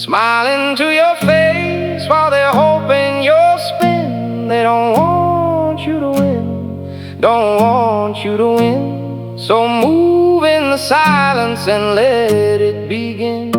Smiling to your face while they're hoping you'll spin. They don't want you to win, don't want you to win. So move in the silence and let it begin.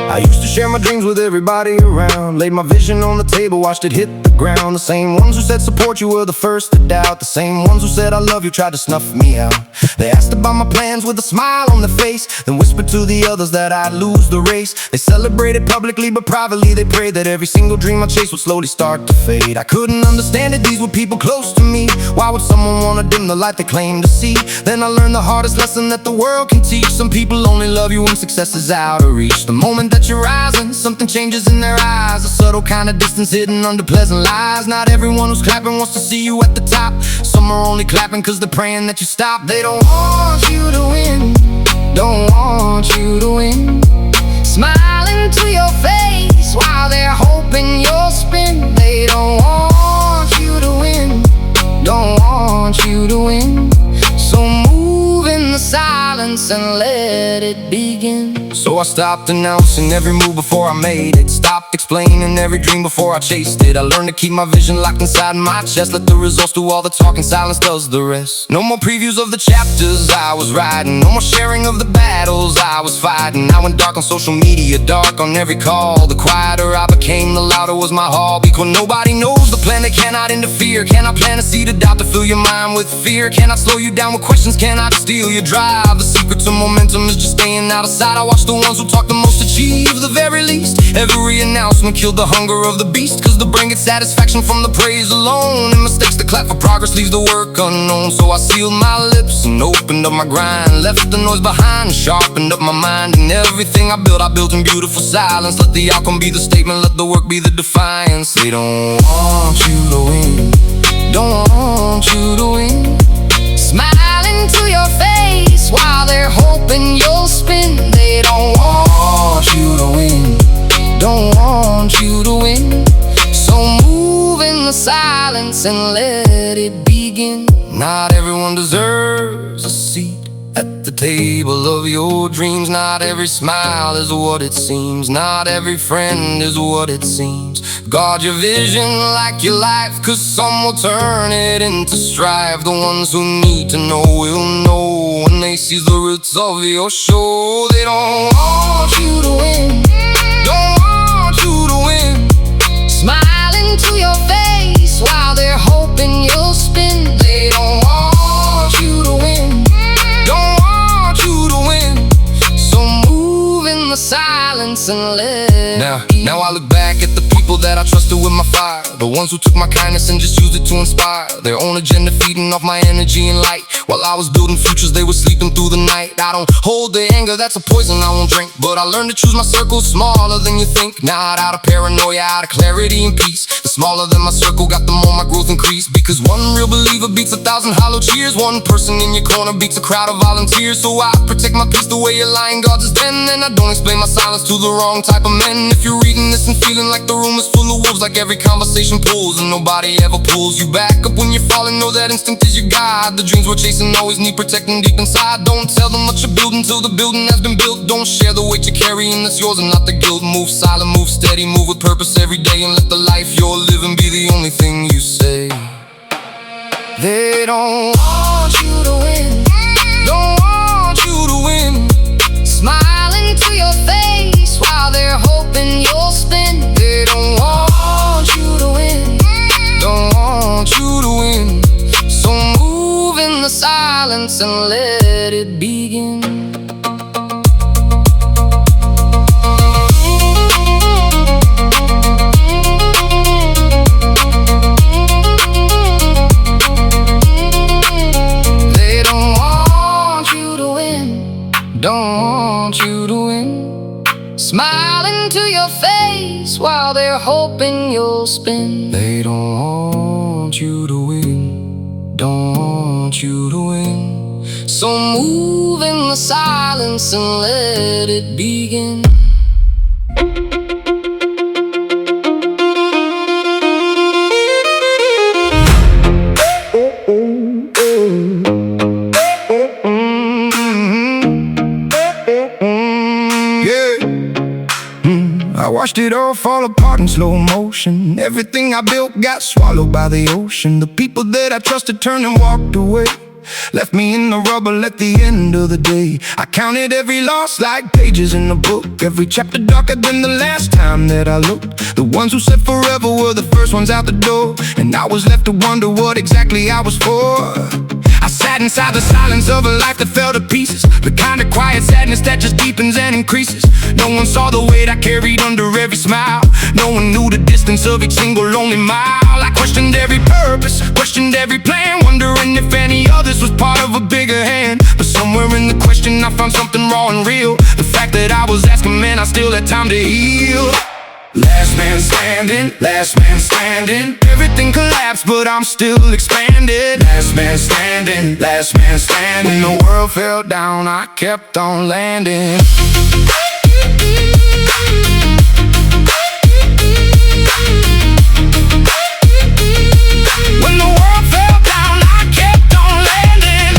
I used to share my dreams with everybody around, laid my vision on the table, watched it hit the ground. The same ones who said support you were the first to doubt. The same ones who said I love you tried to snuff me out. They asked about my plans with a smile on their face, then whispered to the others that I'd lose the race. They celebrated publicly but privately they prayed that every single dream I chased would slowly start to fade. I couldn't understand it, these were people close to me. Why would someone want to dim the light they claim to see? Then I learned the hardest lesson that the world can teach. Some people only love you when success is out of reach. The moment that you're rising, something changes in their eyes, a subtle kind of distance hidden under pleasant lies. Not everyone who's clapping wants to see you at the top. Some are only clapping cause they're praying that you stop. They don't want you to win, don't want you to win. Smiling to your face while they're hoping you'll spin. They don't want you to win, don't want you to win. So move in the silence and let it begin. So I stopped announcing every move before I made it, stopped explaining every dream before I chased it. I learned to keep my vision locked inside my chest, let the results do all the talking, silence does the rest. No more previews of the chapters I was writing, no more sharing of the battles I was fighting. I went dark on social media, dark on every call. The quieter I became, the louder was my haul. Because nobody knows the plan, they cannot interfere. Cannot plant a seed of doubt to fill your mind with fear. Cannot slow you down with questions, cannot steal your drive. The secret to momentum is just staying out of sight. I watch the ones who talk the most achieve the very least. Every announcement killed the hunger of the beast, cause the brain gets satisfaction from the praise alone. And mistakes to clap for progress leaves the work unknown. So I sealed my lips and opened up my grind, left the noise behind, sharpened up my mind. And everything I built in beautiful silence. Let the outcome be the statement, let the work be the defiance. They don't want you to win, don't want you to win. Smiling to your face while they're hoping you'll spin. They don't want you to win, don't want you to win. So move in the silence and let it begin. Not everyone deserves a seat at the table of your dreams. Not every smile is what it seems, not every friend is what it seems. Guard your vision like your life, cause some will turn it into strife. The ones who need to know will know when they see the roots of your show. They don't want you to win, don't want you to win. Smiling to your face while they're hoping you'll spin. They don't want you to win, don't want you to win. So move in the silence and let Now I look back at the people that I trusted with my fire, the ones who took my kindness and just used it to inspire their own agenda, feeding off my energy and light. While I was building futures, they were sleeping through the night. I don't hold the anger, that's a poison I won't drink, but I learned to choose my circle smaller than you think. Not out of paranoia, out of clarity and peace. The smaller than my circle got, the more my growth increased. Because one real believer beats 1,000 hollow cheers. One person in your corner beats a crowd of volunteers. So I protect my peace the way a lion guards his den. And I don't explain my silence to the wrong type of men. If you're reading this and feeling like the room is full of wolves, like every conversation pulls and nobody ever pulls you back up when you're falling, know that instinct is your guide. The dreams we're chasing always need protecting deep inside. Don't tell them what you're building till the building has been built. Don't share the weight you're carrying, that's yours and not the guilt. Move silent, move steady, move with purpose every day, and let the life you're living be the only thing you say. They don't want you to win, don't want you to win. Smiling to your face while they're hoping you'll spin. They don't want you to win, don't want you to win. So move in the silence and let it begin. They don't want you to win, don't want you to win. Smiling to your face while they're hoping you'll spin. They don't want you to win, don't want you to win. So move in the silence and let it begin. Yeah. watched it all fall apart in slow motion. Everything I built got swallowed by the ocean. The people that I trusted turned and walked away, left me in the rubble at the end of the day. I counted every loss like pages in a book, every chapter darker than the last time that I looked. The ones who said forever were the first ones out the door, and I was left to wonder what exactly I was for. I sat inside the silence of a life that fell to pieces, the kind of quiet sadness that just deepens and increases. No one saw the weight I carried under every smile. No one knew the distance of each single lonely mile. I questioned every purpose, questioned every plan, wondering if any others was part of a bigger hand. But somewhere in the question I found something raw and real, the fact that I was asking, man, I still had time to heal. Last man standing, last man standing. Everything collapsed, but I'm still expanding. Last man standing, last man standing. When the world fell down, I kept on landing. When the world fell down, I kept on landing.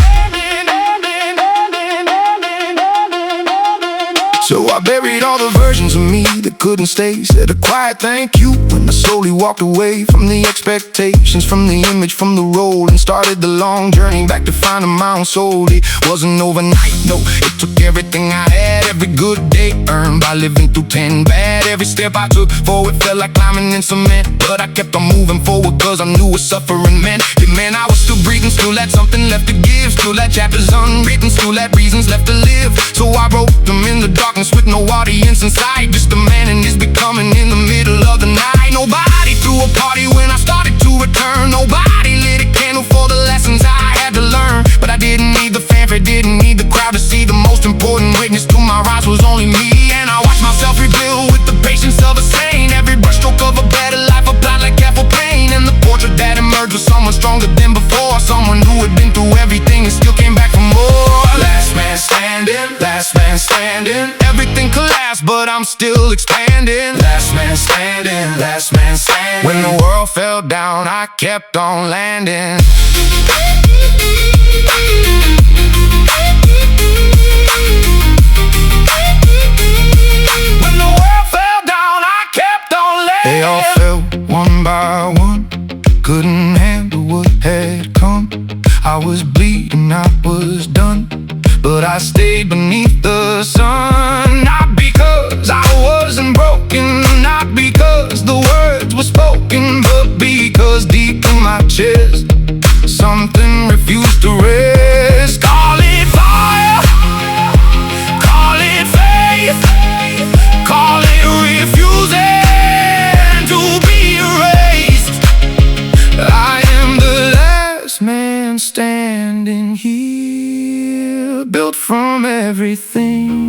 So I buried all the versions of me that couldn't stay, said a quiet thank you when I slowly walked away from the expectations, from the image, from the role, and started the long journey back to finding my own soul. It wasn't overnight, no, it took everything I had, every good day earned by living through 10 bad. Every step I took forward felt like climbing in cement, but I kept on moving forward cause I knew what suffering meant. It meant I was still breathing, still had something left to give, still had chapters unwritten, still had reasons left to live. So I wrote them in the darkness with no audience in sight, just a man and his becoming in the middle of the night. Nobody threw a party when I started to return, nobody lit a candle for the lessons I had to learn. But I didn't need the fanfare, didn't need the crowd to see. The most important witness to my rise was only me, and I watched myself rebuild with the patience of a saint. Every brushstroke of a better life applied like careful pain, and the portrait that emerged was someone stronger than before, someone who had been through everything and still came back for more. Last man standing, last man standing. Everything collapsed, but I'm still expanding. Last man standing, last man standing. When the world fell down, I kept on landing. When the world fell down, I kept on landing. They all fell one by one, couldn't handle what had come. I was bleeding, I was done, but I stayed beneath the sun. Not because I wasn't broken, not because the words were spoken, but because deep in my chest something refused to rest. Call it fire, call it faith, call it refusing to be erased. I am the last man standing here, built from everything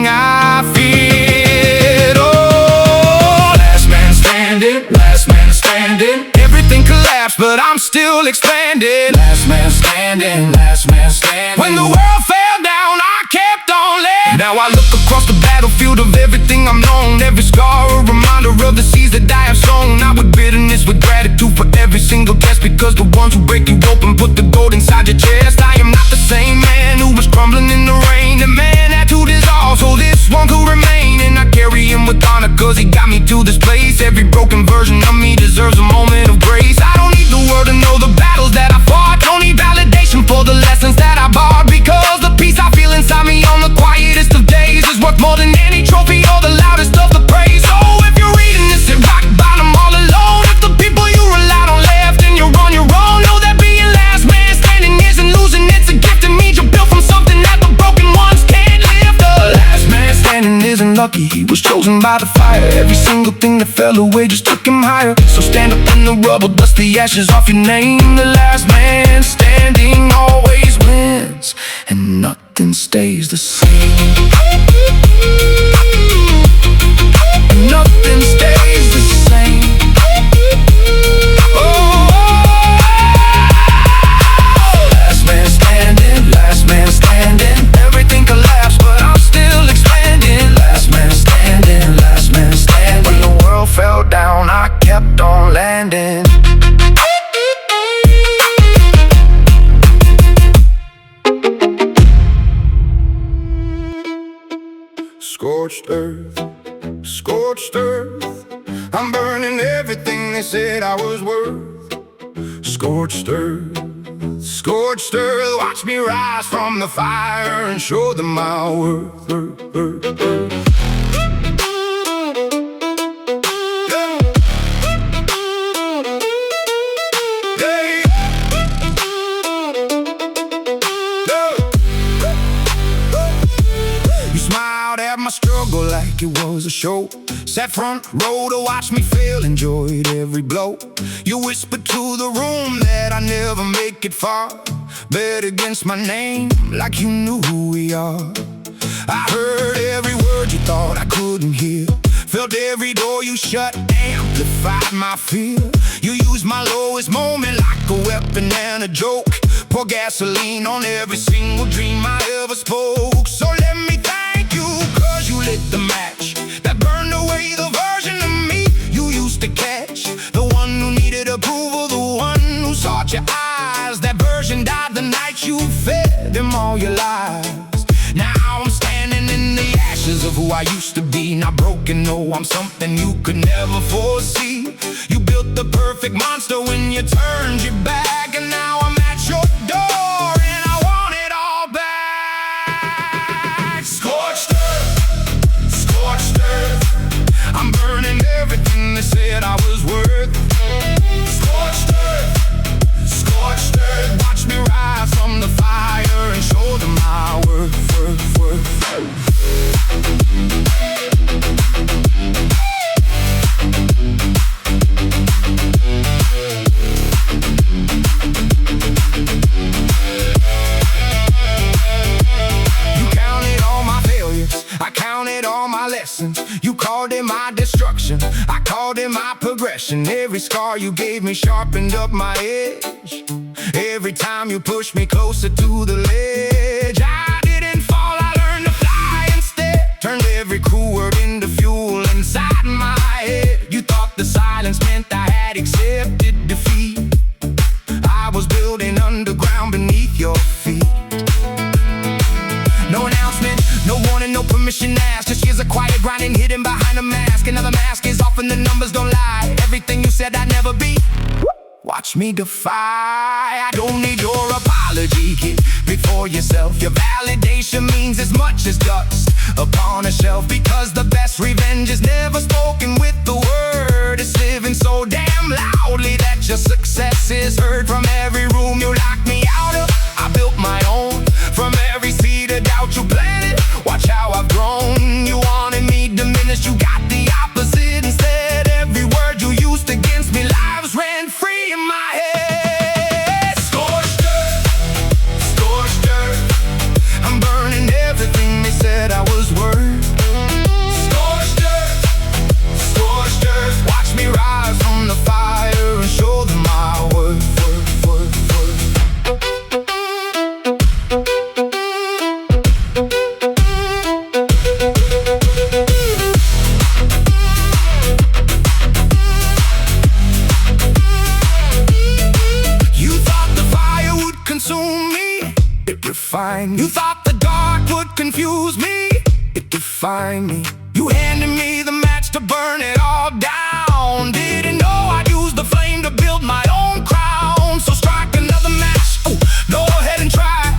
I feared. Oh, last man standing, last man standing. Everything collapsed, but I'm still expanding. Last man standing, last man standing. When the world fell down, I kept on landing. Now I look across the battlefield of everything I'm known, every scar a reminder of the seeds that I have sown. Not with bitterness, with gratitude for every single guest, because the ones who break you open put the gold inside your chest. I am not the same man who was crumbling in the rain. The man had to dissolve so this one could remain, and I carry him with honor cause he got me to this place. Every broken version of me deserves a moment of grace. I don't need the world to know the battles that I fought, don't need validation for the lessons that I bought, because the peace I feel inside me on the quietest of days is worth more than any trophy or the loudest of the praise. So if you're reading this at rock bottom all alone, if the people you relied on left and you're on your own, know that being last man standing isn't losing, it's a gift. It means you're built from something that the broken ones can't lift. The last man standing isn't lucky, he was chosen by the fire. Every single thing that fell away just took him higher. So stand up in the rubble, dust the ashes off your name. The last man standing always wins, and nothing stays the same. Nothing stays the same. Oh, last man standing, last man standing. Everything collapsed, but I'm still expanding. Last man standing, last man standing. When the world fell down, I kept on landing. Scorched earth, Scorched earth, I'm burning everything they said I was worth. Scorched earth, watch me rise from the fire and show them my worth. You smiled at my struggle like it was a show. Sat front row to watch me fail, enjoyed every blow. You whispered to the room that I never make it far. Bet against my name like you knew who we are. I heard every word you thought I couldn't hear. Felt every door you shut, amplified my fear. You used my lowest moment like a weapon and a joke. Pour gasoline on every single dream I ever spoke. So let me thank you, cause you lit the match that burned away the version of me you used to catch. The one who needed approval, the one who sought your eyes. That version died the night you fed them all your lies. Now I'm standing in the ashes of who I used to be. Not broken, no, I'm something you could never foresee. You built the perfect monster when you turned your back, and now I'm at your door and I want it all back. Scorched earth, I'm burning everything they said I was worth. Scorched earth, watch me rise from the fire and show them my worth. I counted all my lessons. You called it my destruction, I called it my progression. Every scar you gave me sharpened up my edge. Every time you pushed me closer to the ledge, I didn't fall, I learned to fly instead. Turned every cruel word into fuel inside my head. You thought the silence meant I had accepted defeat. I was building underground beneath your feet. No announcement, no warning, no permission asked. Just years of quiet grinding hidden behind a mask. Another mask is off and the numbers don't lie. Everything you said I'd never be, watch me defy. I don't need your apology, kid. Before yourself, your validation means as much as dust upon a shelf. Because the best revenge is never spoken with the word. It's living so damn loudly that your success is heard. From every room you locked me out of, I built my own. From every seed of doubt you planted, watch how I've grown. You wanted me diminished, you got the opposite instead. Every word you used against me, lives ran free in my head. Scorched earth, I'm burning everything they said I was worth. Scorched earth, watch me rise from the fire and show them my worth. You thought the dark would confuse me, it defined me. You handed me the match to burn it all down. Didn't know I'd use the flame to build my own crown. So strike another match, go ahead and try.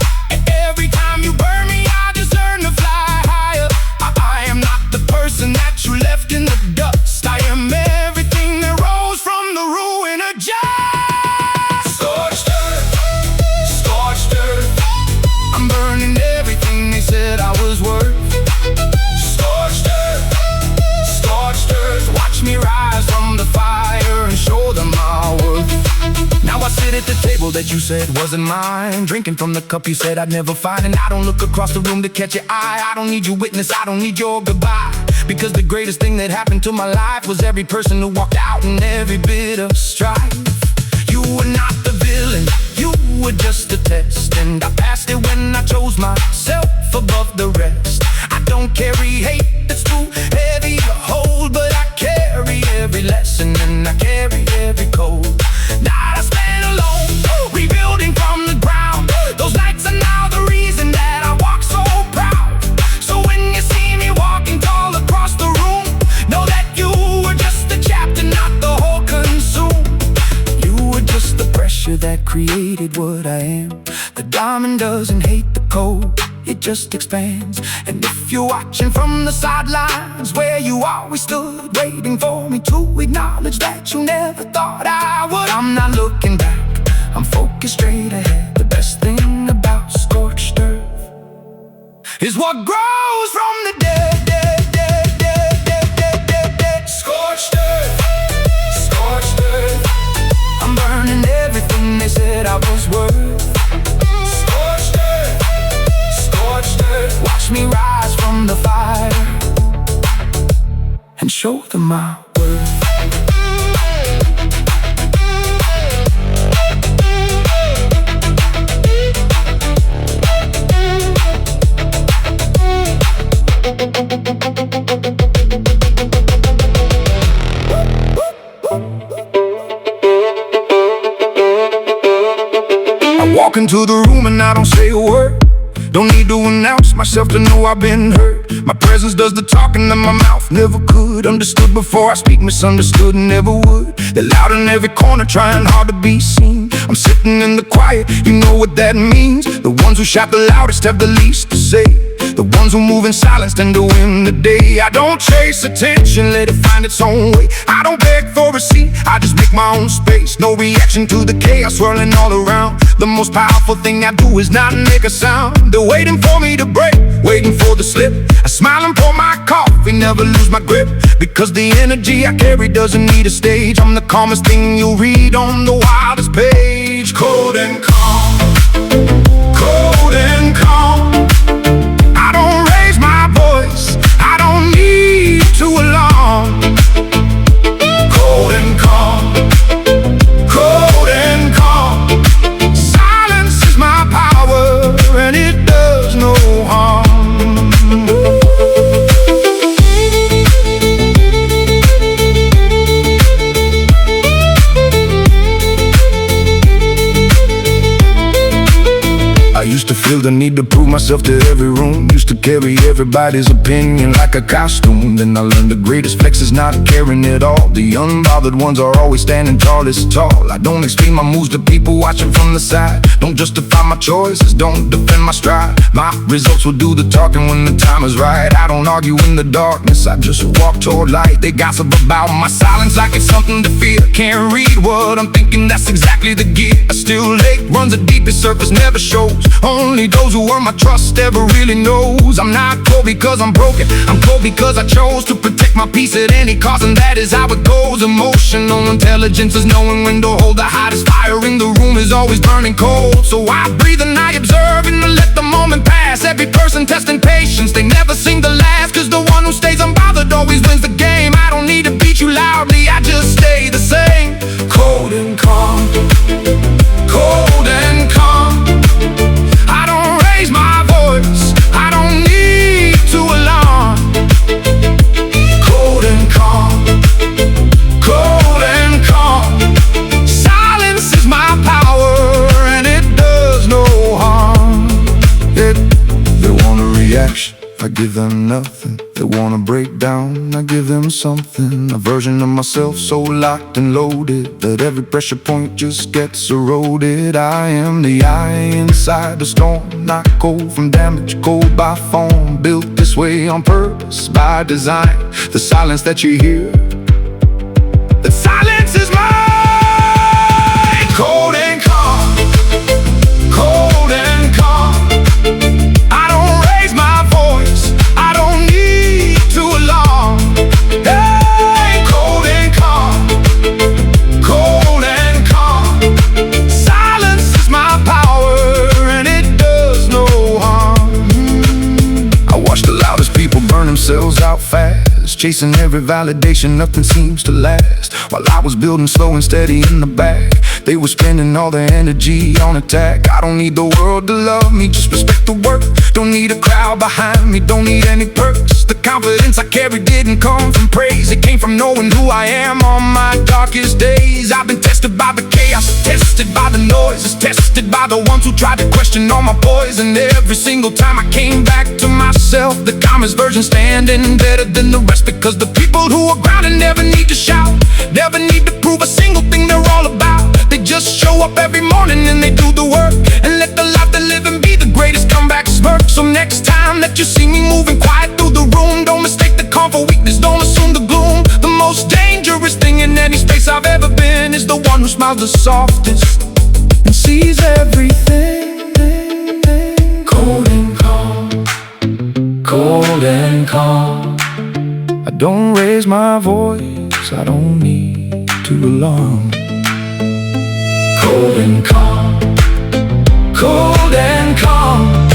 Every time you burn me, I just learn to fly higher. I am not the person that you left in the dust. I am everything that rose from the ruin of just. Scorched earth, I'm burning everything they said I was worth. Scorched earth, watch me rise from the fire and show them my worth. Now I sit at the table that you said wasn't mine, drinking from the cup you said I'd never find. And I don't look across the room to catch your eye. I don't need your witness, I don't need your goodbye. Because the greatest thing that happened to my life was every person who walked out in every bit of strife. You were not the villain, you were just a test. And I passed it when I chose myself above the rest. I don't carry hate that's too heavy to hold, but I carry every lesson and I carry every code that I spent alone, rebuilding from the ground. Those nights are now the reason that I walk so proud. So when you see me walking tall across the room, know that what I am. The diamond doesn't hate the cold, it just expands. And if you're watching from the sidelines, where you always stood, waiting for me to acknowledge that you never thought I would, I'm not looking back, I'm focused straight ahead. The best thing about scorched earth is what grows from the dead. Scorched earth, scorched earth, I'm burning everything they said I was worth. Scorched earth, scorched earth, watch me rise from the fire and show them my worth. I walk into the room and I don't say a word. Don't need to announce myself to know I've been hurt. My presence does the talking and my mouth never could. Understood before I speak, misunderstood and never would. They're loud in every corner, trying hard to be seen. I'm sitting in the quiet, you know what that means. The ones who shout the loudest have the least to say. The ones who move in silence tend to win the day. I don't chase attention, let it find its own way. I don't beg for a seat, I just make my own space. No reaction to the chaos swirling all around. The most powerful thing I do is not make a sound. They're waiting for me to break, waiting for the slip. I smile and pour my coffee, never lose my grip. Because the energy I carry doesn't need a stage. I'm the calmest thing you'll read on the wildest page. Cold and calm, cold and calm. I don't raise my voice, I don't need to alarm. Cold and calm, cold and calm. Silence is my power and it does no harm. I used to feel the need to prove myself to every room. Used to carry everybody's opinion like a costume. Then I learned the greatest flex is not caring at all. The unbothered ones are always standing tallest tall. I don't explain my moves to people watching from the side. Don't justify my choices, don't defend my stride. My results will do the talking when the time is right. I don't argue in the darkness, I just walk toward light. They gossip about my silence like it's something to fear. Can't read what I'm thinking, that's exactly the gear. A still lake runs the deepest surface never shows. Only those who earn my trust ever really knows. I'm not cold because I'm broken, I'm cold because I chose to protect my peace at any cost, and that is how it goes. Emotional intelligence is knowing when to hold the hottest fire in the room is always burning cold. So I breathe and I observe and I let the moment pass. Every person testing patience, they never seem to last. Cause the one who stays unbothered always wins the game. I don't need to beat you loudly, I just stay the same. Cold and calm, cold and calm. I don't raise my voice, I don't need to alarm. Cold and calm, cold and calm. Silence is my power and it does no harm. They want a reaction, I give them nothing. They want to break down, I give them something. A version of myself so locked and loaded that every pressure point just gets eroded. I am the eye inside the storm, not cold from damage, cold by form. Built this way on purpose, by design. The silence that you hear, the silence is mine. Cold and calm, cold and calm. I don't raise my voice, I don't need to alarm. Hey, cold and calm, cold and calm. Silence is my power and it does no harm. I watch the loudest people burn themselves out fast, chasing every validation, nothing seems to last. While I was building slow and steady in the back, they were spending all their energy on attack. I don't need the world to love me, just respect the work. Don't need a crowd behind me, don't need any perks. The confidence I carry didn't come from praise, it came from knowing who I am on my darkest days. I've been tested by the chaos, tested by the noises, tested by the ones who tried to question all my poise. And every single time I came back to myself, the calmest version standing better than the rest. Because the people who are grounded never need to shout, never need to prove a single thing they're all about. They just show up every morning and they do the work, and let the life they live and be the greatest comeback smirk. So next time that you see me moving quiet through the room, don't mistake the calm for weakness, don't assume the gloom. The most dangerous thing in any space I've ever been is the one who smiles the softest and sees everything. Cold and calm, cold and calm. I don't raise my voice, I don't need to alarm. Cold and calm, cold and calm.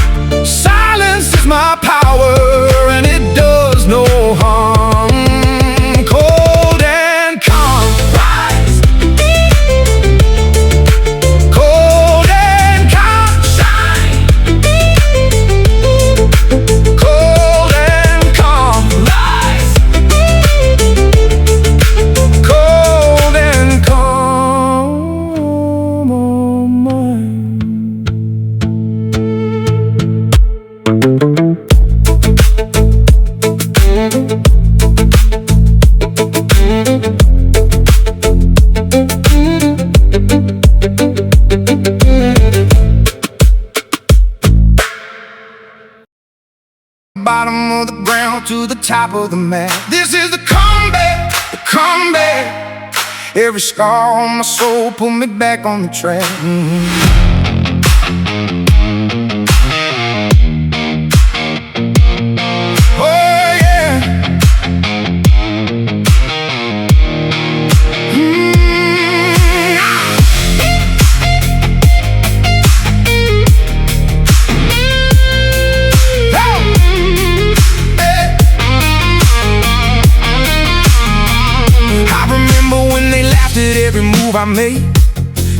Silence is my power and it does no harm. Cold and calm. Rise. Cold and calm. Shine. Cold and calm. Rise. Cold and calm. Oh my. Bottom of the ground to the top of the map. This is the comeback, the comeback. Every scar on my soul put me back on the track. Oh yeah. Every move I made,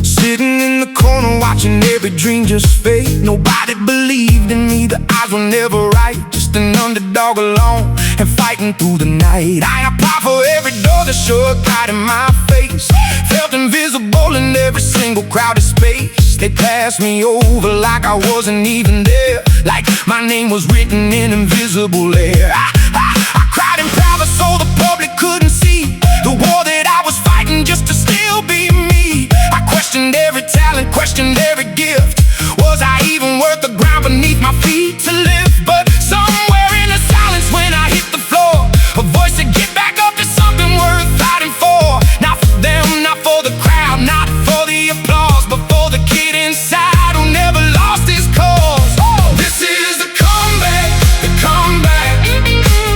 sitting in the corner watching every dream just fade. Nobody believed in me, the odds were never right. Just an underdog alone and fighting through the night. I applied for every door that shut right in my face. Felt invisible in every single crowded space. They passed me over like I wasn't even there, like my name was written in invisible air. I cried in private so the public couldn't see the war that I was fighting just to still be me. I questioned every talent, questioned every gift. Was I even worth the ground beneath my feet to live? But somewhere in the silence when I hit the floor, a voice said, get back up, there's something worth fighting for. Not for them, not for the crowd, not for the applause, but for the kid inside who never lost his cause. This is the comeback, the comeback.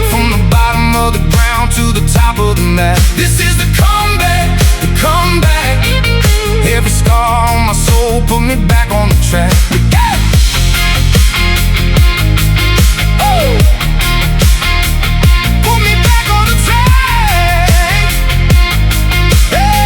From the bottom of the ground to the top of the map. This is the comeback, the comeback. Every scar on my soul put me back on the track. Oh, put me back on the track. Yeah.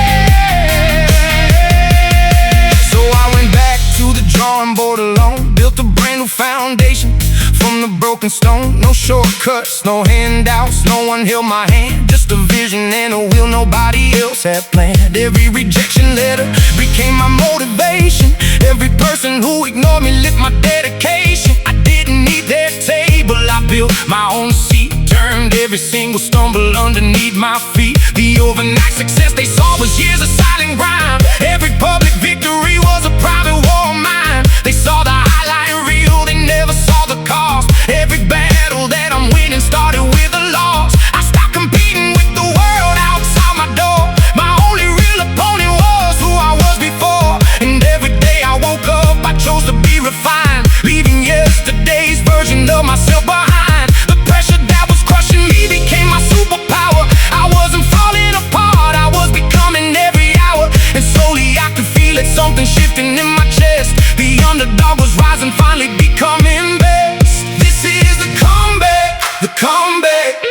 So I went back to the drawing board alone, built a brand new foundation from the broken stone. No shortcuts, no handouts, no one held my hand. Just a vision and a will nobody else had planned. Every rejection letter became my motivation. Every person who ignored me lit my dedication. I didn't need their table, I built my own seat. Turned every single stumble underneath my feet. The overnight success they saw was years of silent grind. Every public victory was a private war of mine. They saw the highlight reel, they never saw the cost. Every battle that I'm winning started with a loss. I stopped competing with the world outside my door. My only real opponent was who I was before. And every day I woke up, I chose to be refined, leaving yesterday's version of myself behind. The pressure that was crushing me became my superpower. I wasn't falling apart, I was becoming every hour. And slowly I could feel it, something shifting in my chest. The underdog was rising, finally becoming best. This is the comeback, the comeback.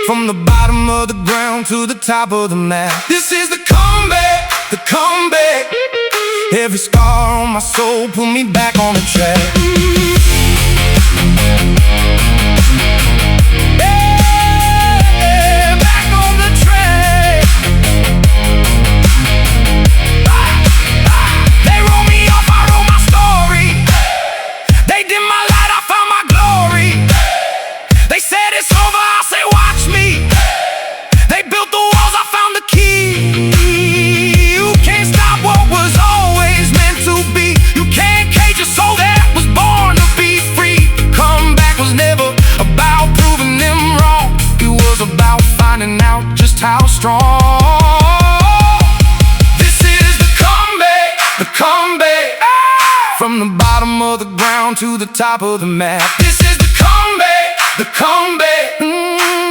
From the bottom of the ground to the top of the map. This is the comeback, the comeback. Every scar on my soul put me back on the track. Yeah, back on the track. They wrote me off, I wrote my story. They dim my light, I found my glory. They said it's over, I say watch me. They built the walls, I found the key. You can't stop what bottom of the ground to the top of the map. This is the comeback, the comeback.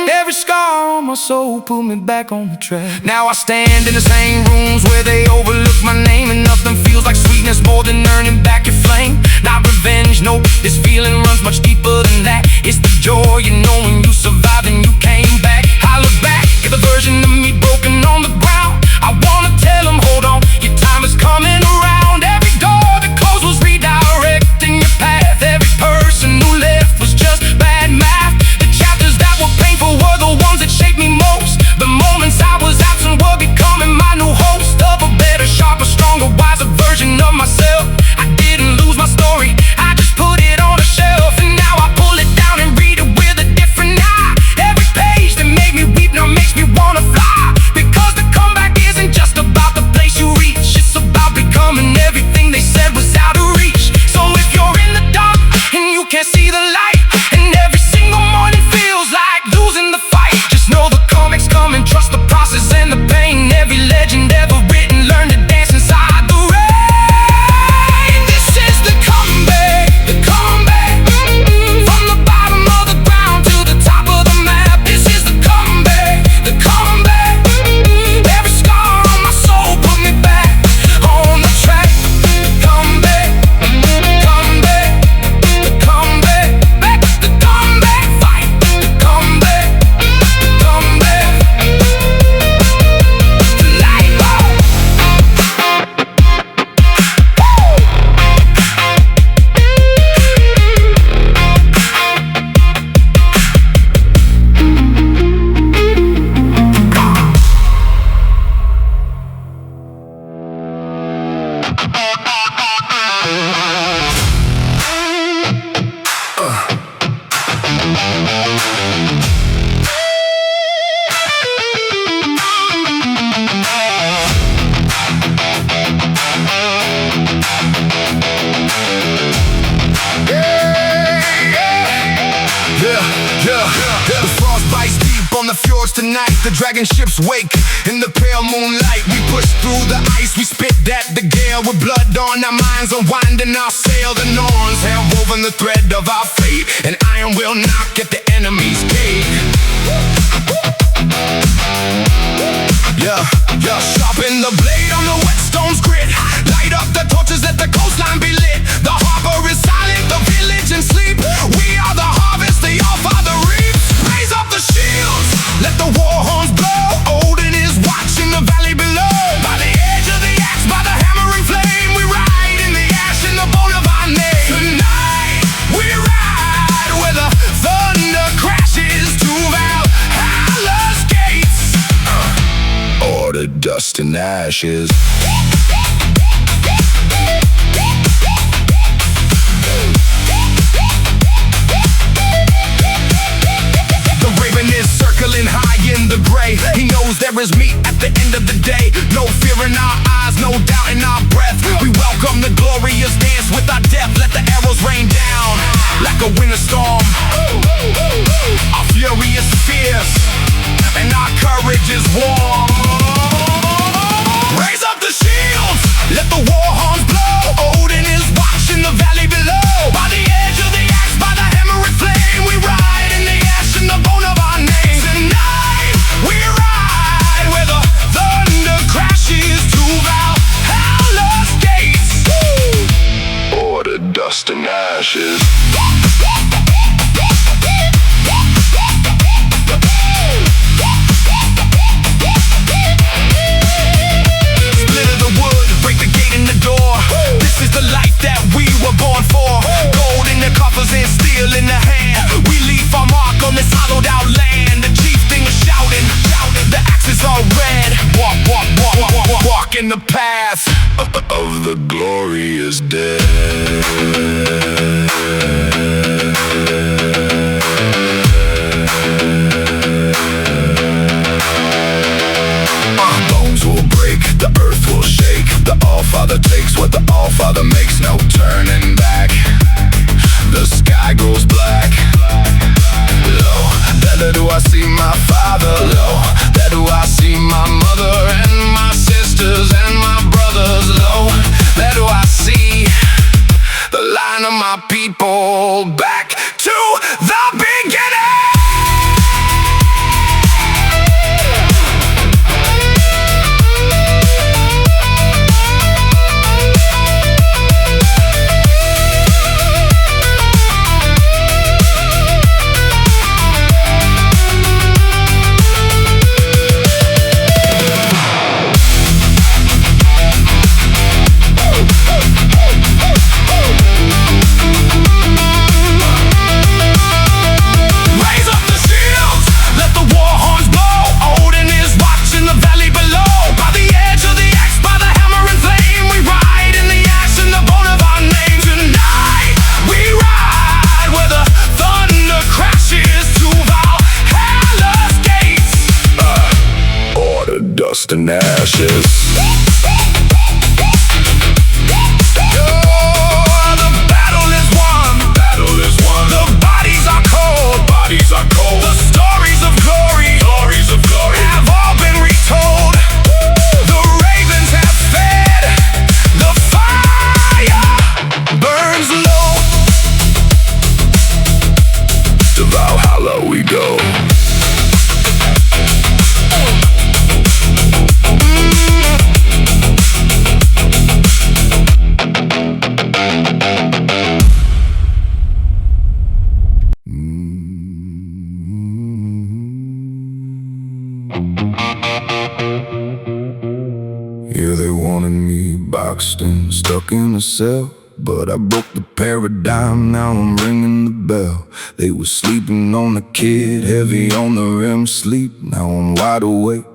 Every scar on my soul put me back on the track. Now I stand in the same rooms where they overlook my name, and nothing feels like sweetness more than earning back your flame. Not revenge, no, this feeling runs much deeper than that. It's the joy you know when you survived and you came back. I look back at the version of me broken on the ground. I wanna tell them, hold on, your time is coming around. Every door that closed was redirecting your path. Every person who left was just bad math. The chapters that were painful were the ones that shaped me most. The moments I was absent were becoming my new host of a better, sharper, stronger, wiser version of myself. I didn't lose my story, I just put it on a shelf. And now I pull it down and read it with a different eye. Every page that made me weep now makes me wanna fly. Because the comeback isn't just about the place you reach, it's about becoming everything they said was out of reach. So if you're in the dark and you can't see the light, and every single morning feels like losing the fight, just know the comeback's coming, trust the process and the pain. Every legend ever written, learn to dance inside the rain. This is the comeback, the comeback. From the bottom of the ground to the top of the map. This is the comeback, the comeback. Every scar on my soul put me back on the track. Comeback, comeback, the comeback, back, the comeback fight, the comeback, comeback, the light bulb. The frost bites deep on the fjords tonight. The dragon ships wake in the pale moonlight. We push through the ice, we spit at the gale. With blood on our minds, unwinding our sail. The Norns have woven the thread of our fate, and iron will knock at the enemy's gate. Yeah, sharpen the blade on the whetstone's grit. Light up the torches, let the coastline be lit. The harbor is silent, the village in sleep. We are the harvest, the all-father reaps. Raise up the shields, let the war horns blow. Odin is watching the valley below. By the edge of the axe, by the hammering flame, we ride in the ash in the bone of our name. Tonight, we ride where the thunder crashes to Valhalla's gates. Order, dust, and ashes. Circling high in the gray, he knows there is meat at the end of the day. No fear in our eyes, no doubt in our breath. We welcome the glorious dance with our death. Let the arrows rain down like a winter storm. Our fury is fierce and our courage is warm. Raise up the shields, let the war horns blow. Odin is watching the valley below. By the edge of the axe, by the hammering flame, we ride in the ash in the bone of our name. Tonight, we ride where the thunder crashes to Valhalla's gates. Order, dust, and ashes. Splinter the wood, break the gate in the door. This is the life that we were born for. Gold in the coffers and steel in the hand. We leave our mark on this hollowed out land. The chieftain is shouting, the axes are red. Walk, walk, walk, walk, walk, walk in the path of the glorious dead. Bones will break, the earth will shake. The All-Father takes what the All-Father makes. No turning back. The sky grows black. Low, there do I see my father. Low, there do I see my mother and my sisters and my brothers. Low, there do I see the line of my people back to the beginning. Dust and ashes. The battle is won. Battle is won. The bodies are cold. Bodies are cold. The stories of glory. Stories of glory have all been retold. The ravens have fed. The fire burns low. To Valhalla we go. Yeah, they wanted me boxed in, stuck in a cell, but I broke the paradigm, now I'm ringing the bell. They were sleeping on the kid, heavy on the REM sleep. Now I'm wide awake,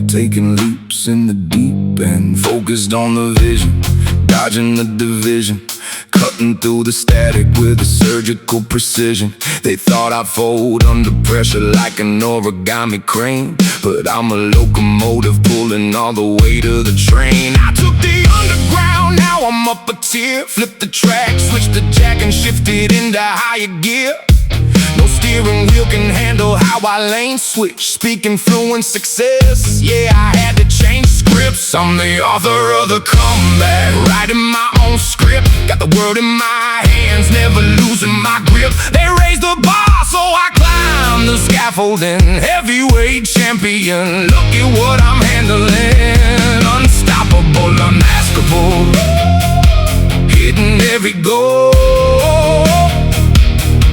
taking leaps in the deep end, focused on the vision, dodging the division, cutting through the static with a surgical precision. They thought I'd fold under pressure like an origami crane, but I'm a locomotive pulling all the way to the train. I took the underground, now I'm up a tier, flipped the track, switched the jack and shifted into higher gear. No steering wheel can handle how I lane switch, speaking fluent success. Yeah, I had to change scripts. I'm the author of the comeback, writing my own script. Got the world in my hands, never losing my grip. They raised the bar, so I climbed the scaffolding. Heavyweight champion, look at what I'm handling. Unstoppable, unmaskable, hitting every goal.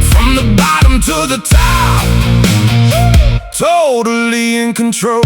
From the bottom to the top, totally in control.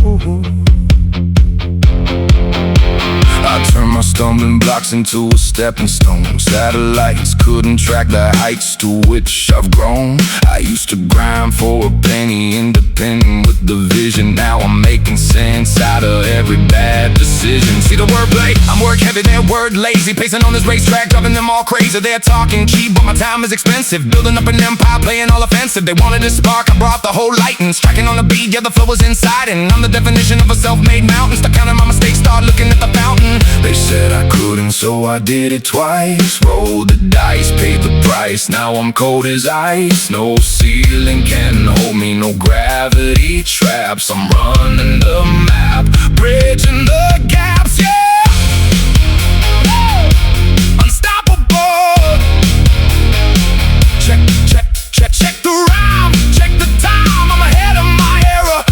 I turned my stumbling blocks into a stepping stone. Satellites couldn't track the heights to which I've grown. I used to grind for a penny, independent with the vision. Now I'm making sense out of every bad decision. See the wordplay? I'm work heavy, they're word lazy. Pacing on this racetrack, driving them all crazy. They're talking cheap, but my time is expensive. Building up an empire, playing all offensive. They wanted a spark, I brought the whole light. And striking on the beat, yeah, the flow was inside. And I'm the definition of a self-made mountain. Start counting my mistakes, start looking at the fountain. They said I couldn't, so I did it twice. Rolled the dice, paid the price. Now I'm cold as ice. No ceiling can hold me, no gravity traps. I'm running the map, bridging the gaps, yeah. Unstoppable. Check, check, check, check the rhyme, check the time. I'm ahead of my era.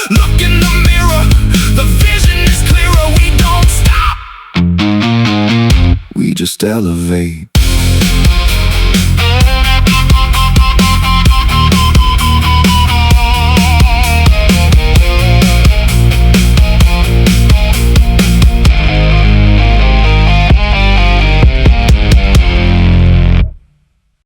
Look in the mirror, the vision is clearer. We don't stop, we just elevate.